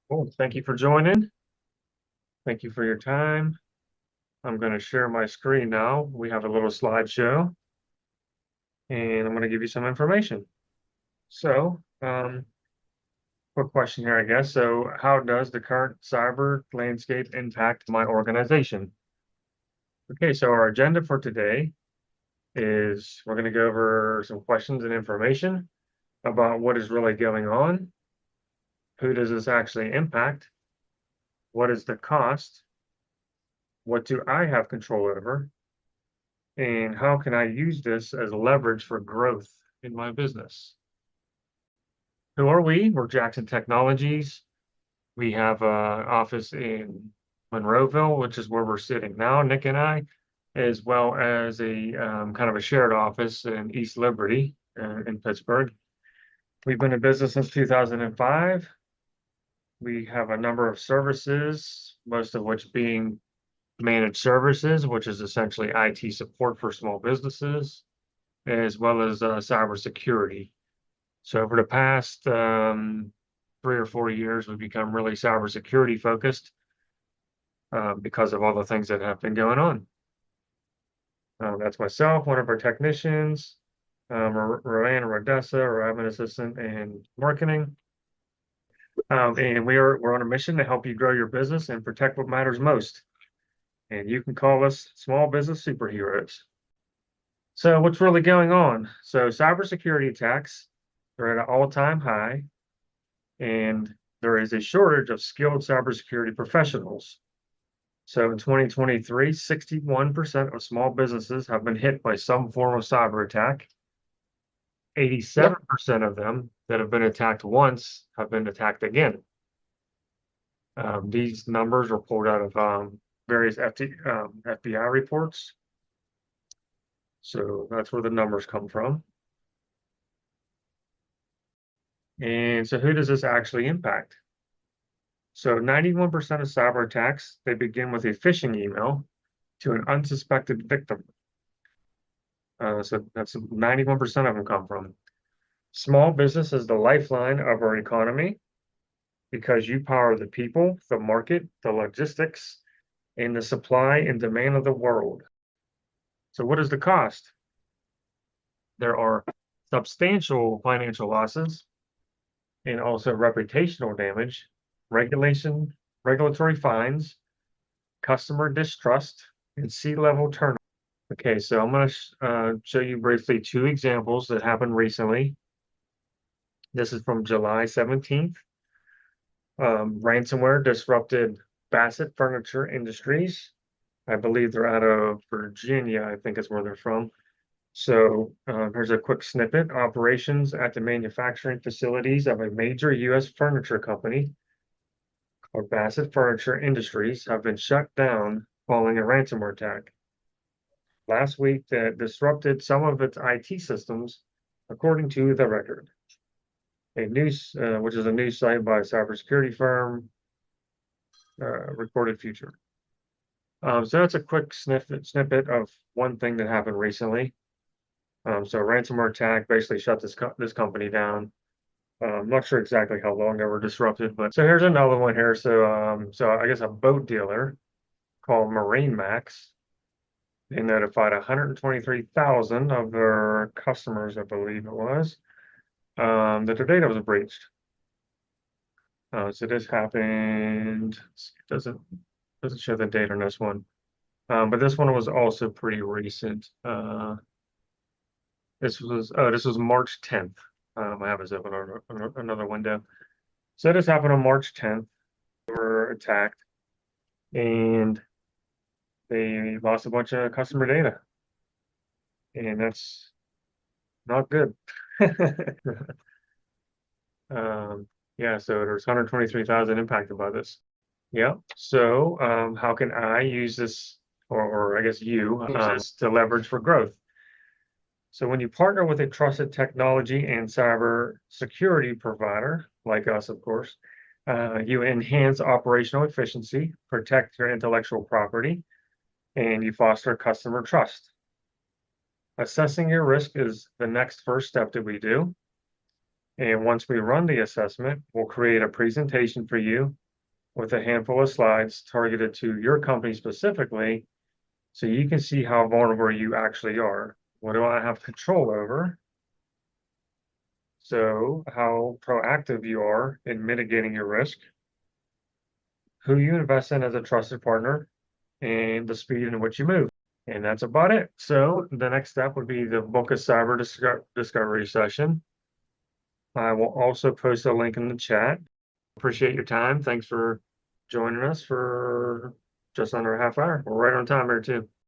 Well, thank you for joining. Thank you for your time. I'm going to share my screen now. We have a little slideshow, and I'm going to give you some information. So, quick question here, I guess. So, how does the current cyber landscape impact my organization? Okay, so our agenda for today is we're going to go over some questions and information about what is really going on. Who does this actually impact? What is the cost? What do I have control over? And how can I use this as leverage for growth in my business? Who are we? We're Jackson Technologies. We have an office in Monroeville, which is where we're sitting now, Nick and I, as well as a kind of a shared office in East Liberty in Pittsburgh. We've been in business since 2005. We have a number of services, most of which being managed services, which is essentially IT support for small businesses, as well as cybersecurity. So over the past 3 or 4 years, we've become really cybersecurity focused because of all the things that have been going on. That's myself, one of our technicians, Roanne Rodessa, our admin assistant and marketing. And we're on a mission to help you grow your business and protect what matters most. And you can call us small business superheroes. So what's really going on? So cybersecurity attacks are at an all-time high, and there is a shortage of skilled cybersecurity professionals. So in 2023, 61% of small businesses have been hit by some form of cyber attack. 87% of them that have been attacked once have been attacked again. These numbers are pulled out of various FBI reports. So that's where the numbers come from. And so who does this actually impact? So 91% of cyber attacks, they begin with a phishing email to an unsuspected victim. So that's 91% of them come from. Small business is the lifeline of our economy because you power the people, the market, the logistics, and the supply and demand of the world. So what is the cost? There are substantial financial losses and also reputational damage, regulatory fines, customer distrust, and C-level turnover. Okay, so I'm going to show you briefly two examples that happened recently. This is from July 17th. Ransomware disrupted Bassett Furniture Industries. I believe they're out of Virginia, I think is where they're from. So here's a quick snippet. Operations at the manufacturing facilities of a major U.S. furniture company called Bassett Furniture Industries have been shut down following a ransomware attack. Last week that disrupted some of its IT systems, according to the record. Which is a news site by a cybersecurity firm, Recorded Future. So that's a quick snippet of one thing that happened recently. So a ransomware attack basically shut this company down. I'm not sure exactly how long they were disrupted, but so here's another one here. So I guess a boat dealer called Marine Max, they notified 123,000 of their customers, I believe it was, that their data was breached. So this happened. It doesn't show the date on this one, but this one was also pretty recent. This was March 10th. I have this open on another window. So this happened on March 10th. They were attacked, and they lost a bunch of customer data, and that's not good. Yeah, so there's 123,000 impacted by this. Yeah. So how can I use this, or I guess you, to leverage for growth? So when you partner with a trusted technology and cyber security provider, like us, of course, you enhance operational efficiency, protect your intellectual property, and you foster customer trust. Assessing your risk is the next first step that we do. And once we run the assessment, we'll create a presentation for you with a handful of slides targeted to your company specifically, so you can see how vulnerable you actually are. What do I have control over? So, how proactive you are in mitigating your risk, who you invest in as a trusted partner, and the speed in which you move. And that's about it. So, the next step would be the book a cyber discovery session. I will also post a link in the chat. Appreciate your time. Thanks for joining us for just under a half hour. We're right on time here, too.